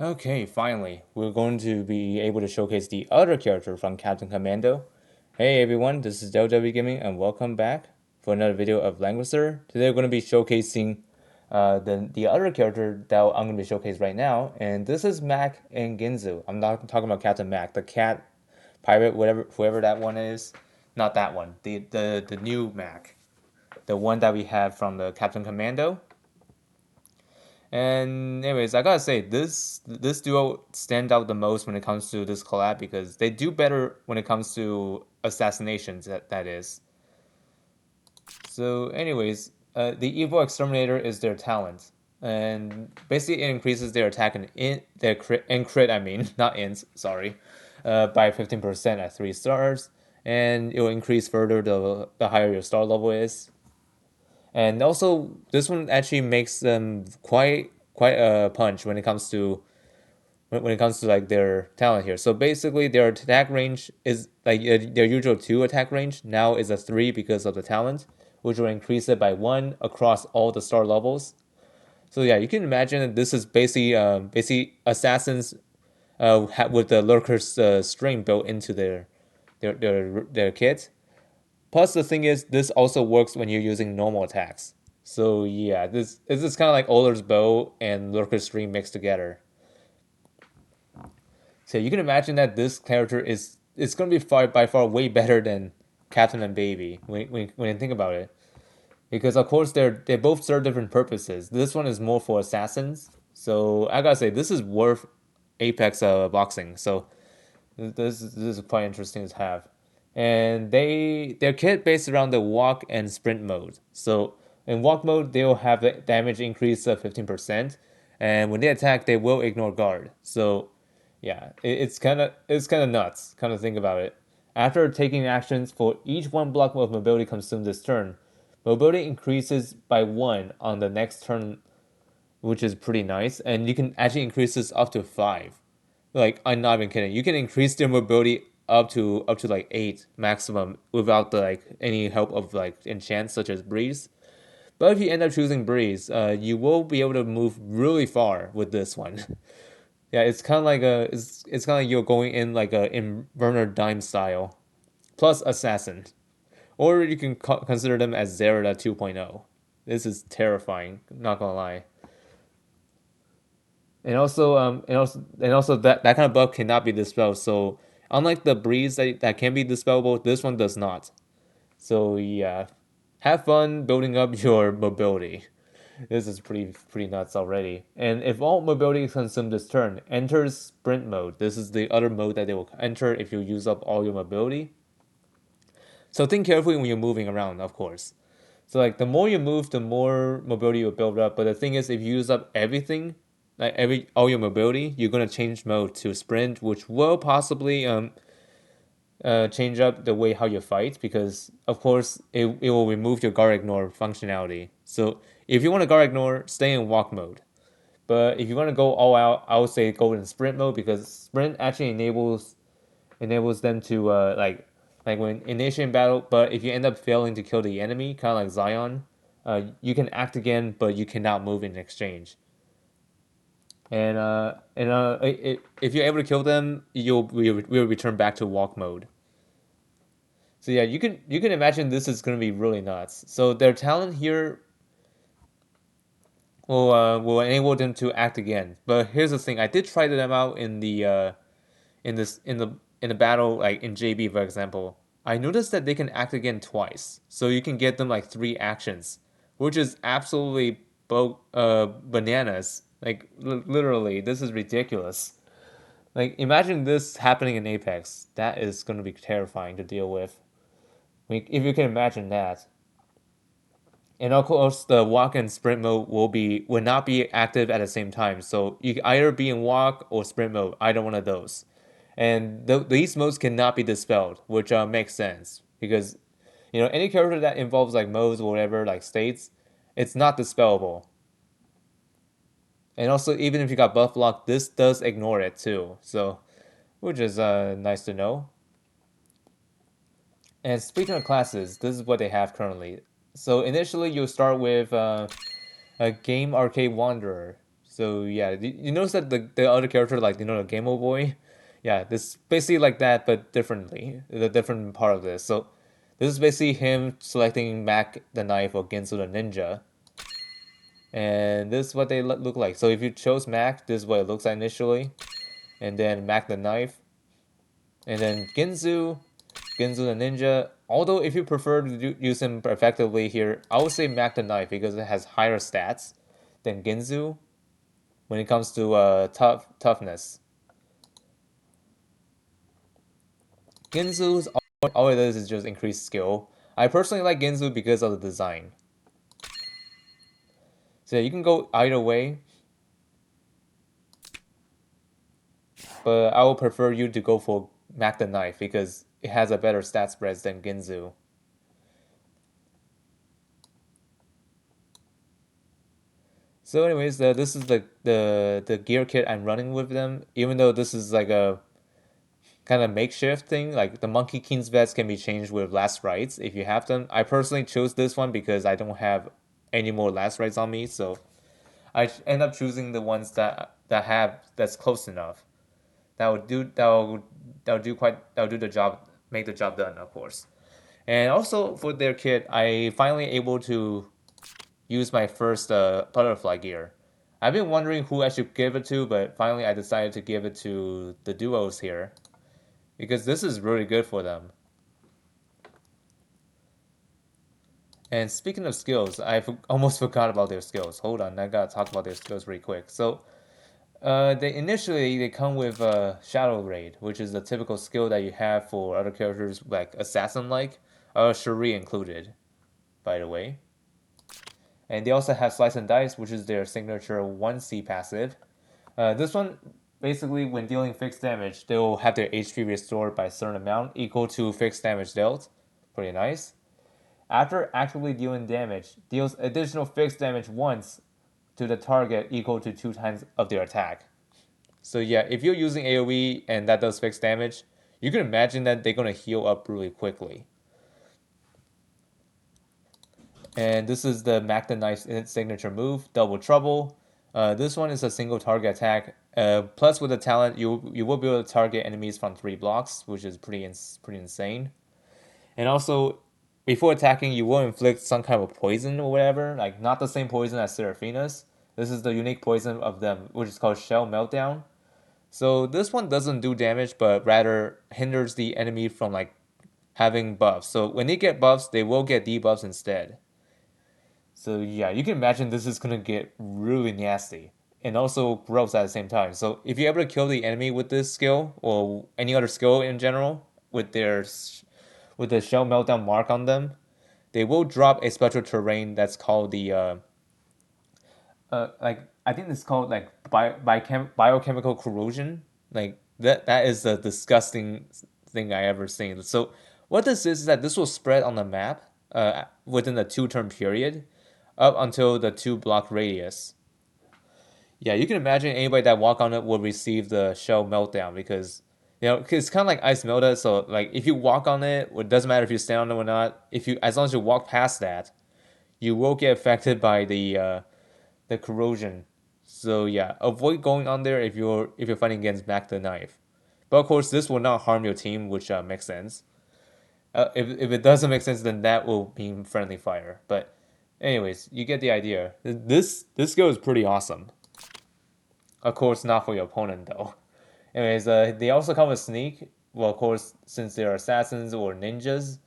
Okay, finally, we're going to be able to showcase the other character from Captain Commando. Hey everyone, this is W Gaming and welcome back for another video of Langrisser. Today we're going to be showcasing the other character that I'm going to be showcasing right now, and this is Mack and Ginzu. I'm not talking about Captain Mack, the cat pirate, whatever, whoever that one is. Not that one. The new Mack, the one that we have from the Captain Commando. And anyways, I gotta say this duo stand out the most when it comes to this collab because they do better when it comes to assassinations. That is. So, anyways, the evil exterminator is their talent, and basically it increases their attack and crit. I mean, not int. Sorry, by 15% at 3 stars, and it will increase further the higher your star level is. And also, this one actually makes them quite a punch when it comes to like their talent here. So basically, their attack range is like their usual 2 attack range now is a 3 because of the talent, which will increase it by 1 across all the star levels. So yeah, you can imagine that this is basically assassins with the lurker's string built into their kit. Plus, the thing is, this also works when you're using normal attacks. So yeah, this is kind of like Oler's bow and Lurker's string mixed together. So you can imagine that this character is it's going to be by far way better than Captain and Baby when you think about it, because of course they both serve different purposes. This one is more for assassins, so I gotta say this is worth Apex boxing. So this is quite interesting to have. And their kit based around the walk and sprint mode. So in walk mode, they'll have the damage increase of 15%, and when they attack, they will ignore guard. So yeah, it's kind of nuts. Kind of think about it. After taking actions for each 1 block of mobility consumed this turn, mobility increases by 1 on the next turn, which is pretty nice. And you can actually increase this up to 5. Like, I'm not even kidding. You can increase their mobility up to like 8 maximum without the like any help of like enchants such as breeze. But if you end up choosing breeze, you will be able to move really far with this one. Yeah, it's kind of like it's kind of like you're going in like a Inverner Dime style plus assassin, or you can consider them as Zerida 2.0. This is terrifying. Not gonna lie. And also that kind of bug cannot be dispelled. So unlike the breeze that can be dispellable, this one does not. So yeah, have fun building up your mobility. This is pretty nuts already. And if all mobility is consumed this turn, enters sprint mode. This is the other mode that they will enter if you use up all your mobility. So think carefully when you're moving around, of course. So like the more you move, the more mobility you build up. But the thing is, if you use up everything, like all your mobility, you're gonna change mode to sprint, which will possibly change up the way how you fight because of course it will remove your guard ignore functionality. So if you want to guard ignore, stay in walk mode. But if you want to go all out, I would say go in sprint mode because sprint actually enables them to like when initiating battle. But if you end up failing to kill the enemy, kind of like Zion, you can act again, but you cannot move in exchange. If you're able to kill them, will return back to walk mode. So yeah, you can imagine this is gonna be really nuts. So their talent here will enable them to act again. But here's the thing: I did try them out in the in this in the battle, like in JB for example. I noticed that they can act again twice, so you can get them like 3 actions, which is absolutely bananas. Like literally, this is ridiculous. Like imagine this happening in Apex. That is going to be terrifying to deal with. I mean, if you can imagine that. And of course, the walk and sprint mode will not be active at the same time. So you can either be in walk or sprint mode, either one of those. And these modes cannot be dispelled, which makes sense because any character that involves like modes or whatever like states, it's not dispellable. And also, even if you got buff lock, this does ignore it too. So, which is nice to know. And speaking of classes, this is what they have currently. So initially, you'll start with a Game Arcade Wanderer. So yeah, you notice that the other character, like the Game Boy, yeah, this basically like that but differently, the different part of this. So this is basically him selecting Mac the knife or Ginzu the ninja, and this is what they look like. So if you chose Mac, this is what it looks like initially, and then Mac the knife, and then Ginzu the ninja. Although if you prefer to use him effectively here, I would say Mac the knife because it has higher stats than Ginzu when it comes to toughness. Ginzu's all it does is just increase skill. I personally like Ginzu because of the design. So yeah, you can go either way, but I would prefer you to go for Mac the Knife because it has a better stat spreads than Ginzu. So anyways, this is the gear kit I'm running with them. Even though this is like a kind of makeshift thing, like the Monkey King's vets can be changed with last rites if you have them. I personally chose this one because I don't have any more last rites on me, so I end up choosing the ones that's close enough. That will do the job, make the job done, of course. And also for their kit, I finally able to use my first butterfly gear. I've been wondering who I should give it to, but finally I decided to give it to the duos here because this is really good for them. And speaking of skills, almost forgot about their skills. Hold on, I gotta talk about their skills really quick. So they come with Shadow Raid, which is the typical skill that you have for other characters like assassin like, Shuri included, by the way. And they also have Slice and Dice, which is their signature 1C passive. This one basically when dealing fixed damage, they'll have their HP restored by a certain amount equal to fixed damage dealt. Pretty nice. After actively dealing damage, deals additional fixed damage once to the target equal to 2 times of their attack. So yeah, if you're using AoE and that does fixed damage, you can imagine that they're gonna heal up really quickly. And this is the Mack the Knife's signature move, Double Trouble. This one is a single target attack. Plus, with the talent, you will be able to target enemies from 3 blocks, which is pretty insane. And also, before attacking, you will inflict some kind of poison or whatever, like not the same poison as Seraphina's. This is the unique poison of them, which is called Shell Meltdown. So this one doesn't do damage, but rather hinders the enemy from like having buffs. So when they get buffs, they will get debuffs instead. So yeah, you can imagine this is gonna get really nasty and also gross at the same time. So if you're able to kill the enemy with this skill or any other skill in general with the shell meltdown mark on them, they will drop a special terrain that's called the like I think it's called like biochemical corrosion. Like that is the disgusting thing I ever seen. So what this is that this will spread on the map within a 2 turn period up until the 2 block radius. Yeah, you can imagine anybody that walk on it will receive the shell meltdown because it's kind of like ice melta. So like if you walk on it, it doesn't matter if you stand on it or not. If you as long as you walk past that, you will get affected by the corrosion. So yeah, avoid going on there if you're fighting against Mac the Knife. But of course, this will not harm your team, which makes sense. If it doesn't make sense, then that will mean friendly fire. But anyways, you get the idea. This skill is pretty awesome. Of course, not for your opponent though. Anyways, they also come with sneak. Well, of course, since they're assassins or ninjas,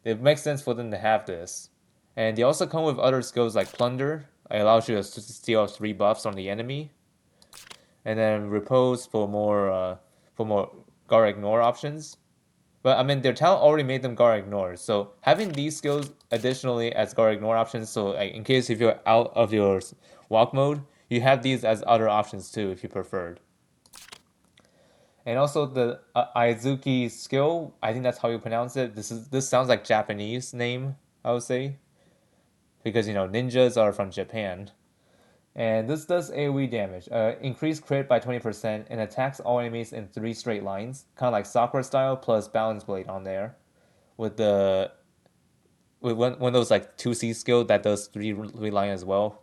it makes sense for them to have this. And they also come with other skills like plunder. It allows you to steal 3 buffs on the enemy, and then repose for more guard ignore options. But I mean, their talent already made them guard ignore. So having these skills additionally as guard ignore options, so like in case if you're out of your walk mode, you have these as other options too if you preferred. And also the Aizuki skill, I think that's how you pronounce it. This sounds like Japanese name, I would say, because ninjas are from Japan. And this does AoE damage. Increase crit by 20% and attacks all enemies in 3 straight lines, kind of like Sakura style plus Balance Blade on there, with the with one of those like 2C skill that does three line as well.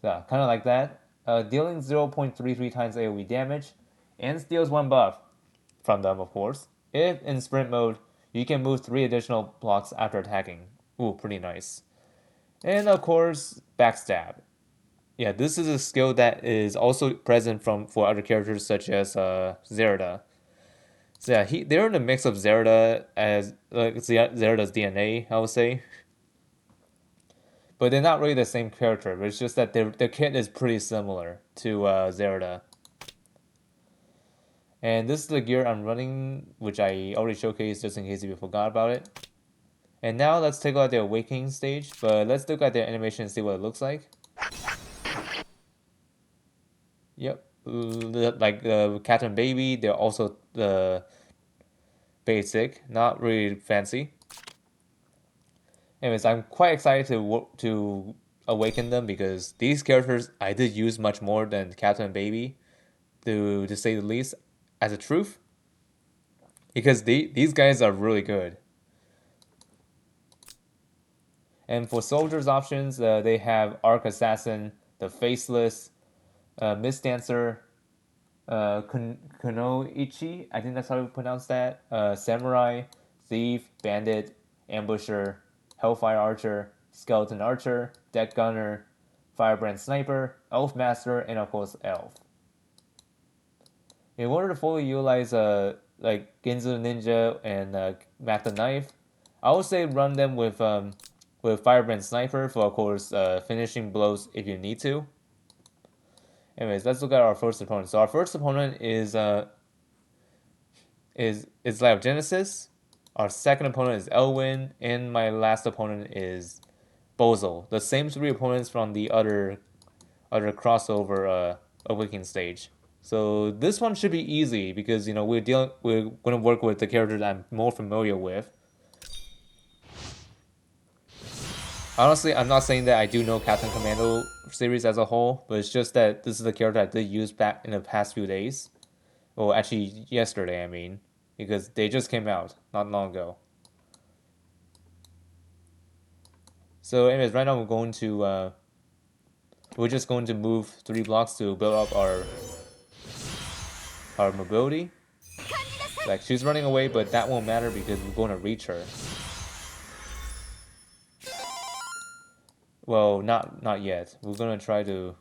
Yeah, kind of like that. dealing 0.33 times AoE damage, and steals 1 buff from them, of course. If in sprint mode, you can move 3 additional blocks after attacking. Ooh, pretty nice. And of course, backstab. Yeah, this is a skill that is also present for other characters such as Zerda. So yeah, they're in a mix of Zerda as like Zerda's DNA, I would say, but they're not really the same character. It's just that their kit is pretty similar to Zerda. And this is the gear I'm running, which I already showcased just in case if you forgot about it. And now let's take a look at the awakening stage, but let's look at their animation and see what it looks like. Yep, like the cat and baby, they're also the basic, not really fancy. Anyways, I'm quite excited to awaken them because these characters I did use much more than Captain and Baby, to say the least, as a truth, because these guys are really good. And for soldiers options, they have Arc Assassin, the Faceless, Mist Dancer, Kunoichi, I think that's how you pronounce that. Samurai, Thief, Bandit, Ambusher, Hellfire Archer, Skeleton Archer, Deck Gunner, Firebrand Sniper, Elf Master, and of course Elf. In order to fully utilize like Ginzu Ninja and Mack the Knife, I would say run them with Firebrand Sniper for of course finishing blows if you need to. Anyways, let's look at our first opponent. So our first opponent is Light of Genesis. Our second opponent is Elwyn, and my last opponent is Bozel. The same 3 opponents from the other crossover Awakening stage. So this one should be easy because we're gonna work with the character that I'm more familiar with. Honestly, I'm not saying that I do know Captain Commando series as a whole, but it's just that this is the character I did use back in the past few days. Well, actually, yesterday, I mean, because they just came out not long ago. So, anyways, right now we're just going to move 3 blocks to build up our mobility. Like she's running away, but that won't matter because we're going to reach her. Well, not yet. We're gonna try to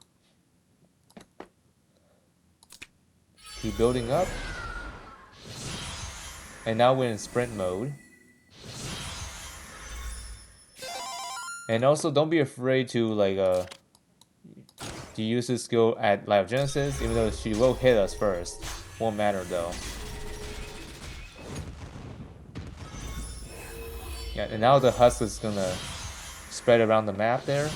keep building up. And now we're in sprint mode. And also, don't be afraid to use this skill at Light of Genesis, even though she will hit us first. Won't matter though. Yeah, and now the husk is gonna spread around the map there.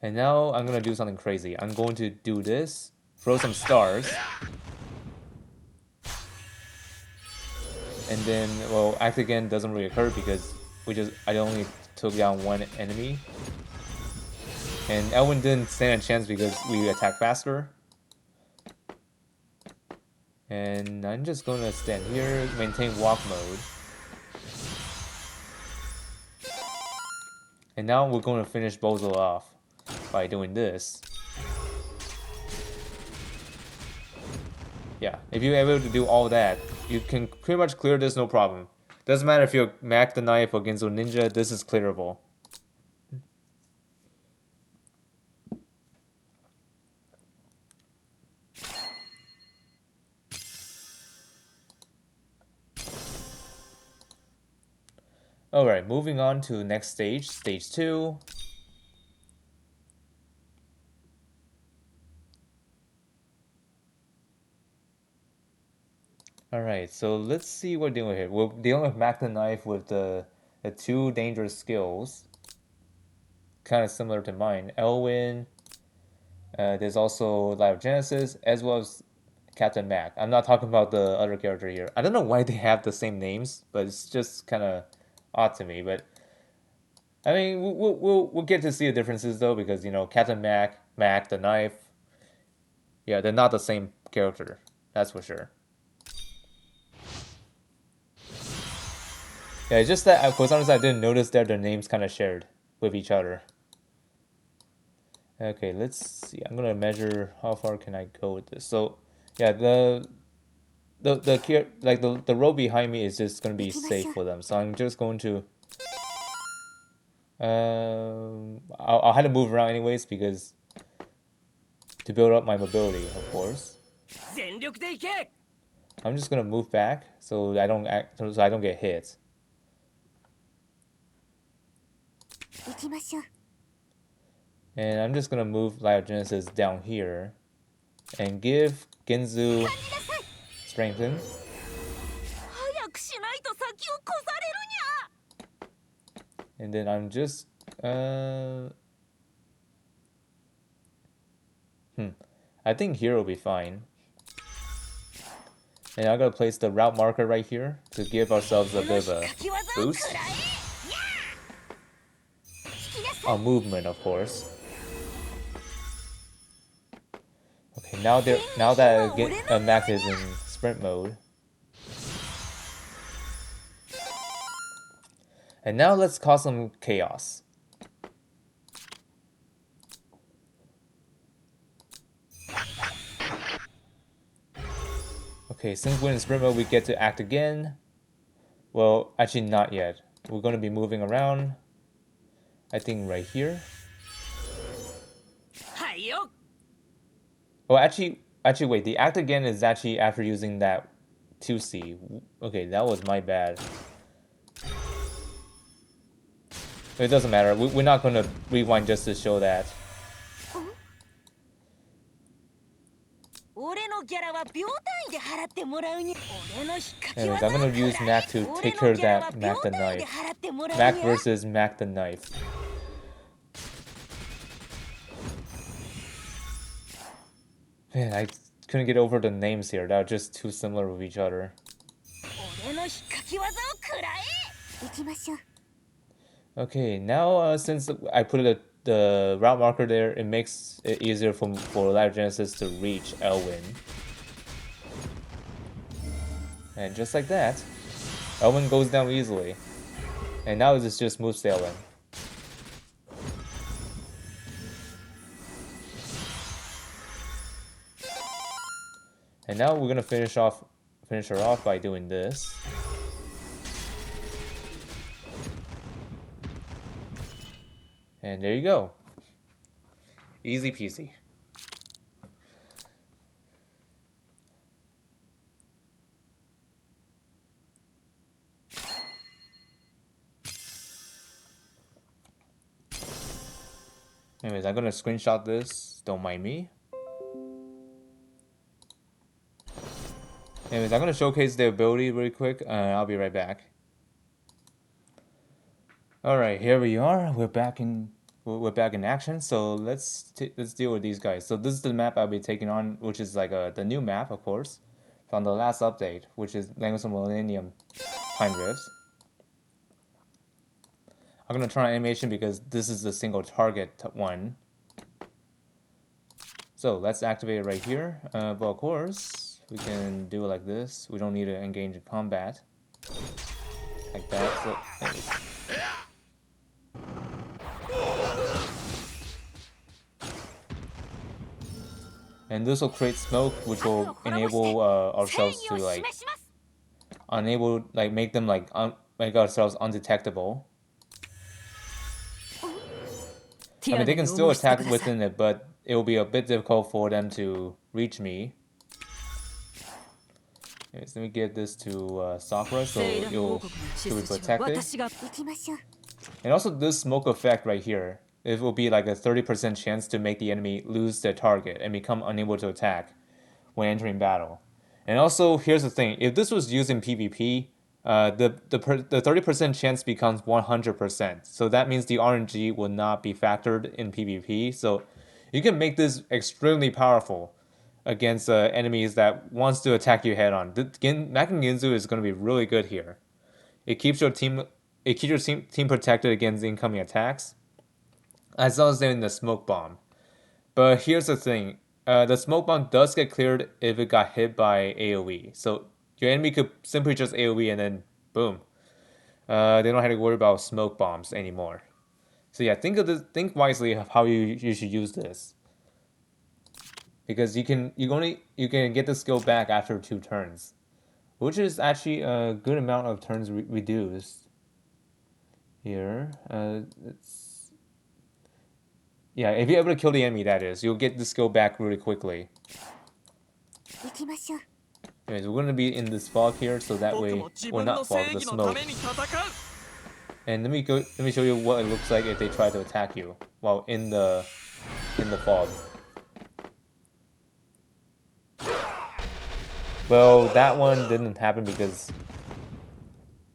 And now I'm gonna do something crazy. I'm going to do this, throw some stars. And then, well, act again doesn't really occur because I only took down 1 enemy. And Elwyn didn't stand a chance because we attack faster. And I'm just gonna stand here, maintain walk mode. And now we're gonna finish Bozo off by doing this. Yeah, if you're able to do all that, you can pretty much clear this no problem. Doesn't matter if you're Mack the Knife or Ginzu Ninja, this is clearable. Alright, moving on to the next stage, stage 2. Alright, so let's see what we're dealing with here. We're dealing with Mack the Knife with the 2 dangerous skills. Kind of similar to mine. Elwyn, there's also Light of Genesis, as well as Captain Mack. I'm not talking about the other character here. I don't know why they have the same names, but it's just kind of odd to me. But I mean, we'll get to see the differences though, because Captain Mack the Knife. Yeah, they're not the same character. That's for sure. Yeah, it's just that for some reason I didn't notice that their names kind of shared with each other. Okay, let's see. I'm gonna measure how far can I go with this. So, yeah, the row behind me is just gonna be safe for them. So I'm just going to I'll have to move around anyways because to build up my mobility, of course. I'm just gonna move back so I don't get hit. And I'm just gonna move Lyogenesis down here and give Ginzu strengthen. And then I'm just I think here will be fine. And I'm gonna place the route marker right here to give ourselves a bit of a boost on movement, of course. Okay, now that Mack is in sprint mode. And now let's cause some chaos. Okay, since we're in sprint mode, we get to act again. Well, actually not yet. We're going to be moving around. I think right here. Oh, actually wait. The act again is actually after using that 2C. Okay, that was my bad. It doesn't matter. We're not going to rewind just to show that. Anyways, I'm going to use Mack to take care of that Mack the Knife. Mack versus Mack the Knife. Man, I couldn't get over the names here. They're just too similar with each other. Okay, now since I put the route marker there, it makes it easier for Lyogenesis to reach Elwyn. And just like that, Elwyn goes down easily. And now it's just moves to Elwyn. And now we're gonna finish her off by doing this. And there you go. Easy peasy. Anyways, I'm gonna screenshot this. Don't mind me. Anyways, I'm gonna showcase the ability really quick. I'll be right back. All right, here we are. We're back in action. So let's deal with these guys. So this is the map I'll be taking on, which is like the new map, of course, from the last update, which is Langrisser Millennium Time Rifts. I'm gonna turn on animation because this is the single target one. So let's activate it right here. But of course, we can do it like this. We don't need to engage in combat like that. So, and this will create smoke, which will enable ourselves to make ourselves undetectable. I mean, they can still attack within it, but it will be a bit difficult for them to reach me. Anyways, let me get this to Sakura so she'll be protected. And also this smoke effect right here, it will be like a 30% chance to make the enemy lose their target and become unable to attack when entering battle. And also, here's the thing: if this was used in PvP, the 30% chance becomes 100%. So that means the RNG will not be factored in PvP. So you can make this extremely powerful against enemies that wants to attack you head on. Mack and Ginzu is going to be really good here. It keeps your team protected against incoming attacks, as long as they're in the smoke bomb. But here's the thing: the smoke bomb does get cleared if it got hit by AOE. So your enemy could simply just AOE and then boom. They don't have to worry about smoke bombs anymore. So yeah, think wisely of how you should use this. Because you can get the skill back after 2 turns, which is actually a good amount of turns reduced. Here, it's yeah. If you're able to kill the enemy, that is, you'll get the skill back really quickly. Anyways, we're gonna be in this fog here, so that way, well, not fog, the smoke. And let me show you what it looks like if they try to attack you while in the fog. Well, that one didn't happen because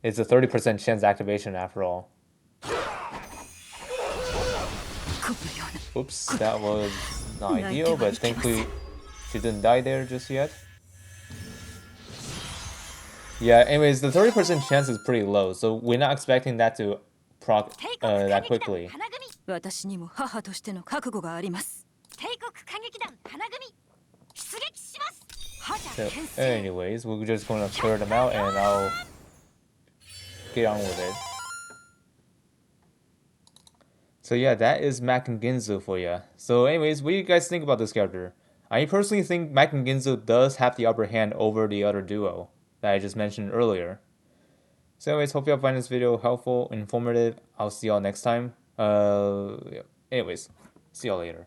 it's a 30% chance activation after all. Oops, that was not ideal, but thankfully she didn't die there just yet. Yeah, anyways, the 30% chance is pretty low, so we're not expecting that to proc that quickly. So, anyways, we're just gonna clear them out and I'll get on with it. So yeah, that is Mack and Ginzu for you. So anyways, what do you guys think about this character? I personally think Mack and Ginzu does have the upper hand over the other duo that I just mentioned earlier. So anyways, hope y'all find this video helpful, informative. I'll see y'all next time. Anyways, see y'all later.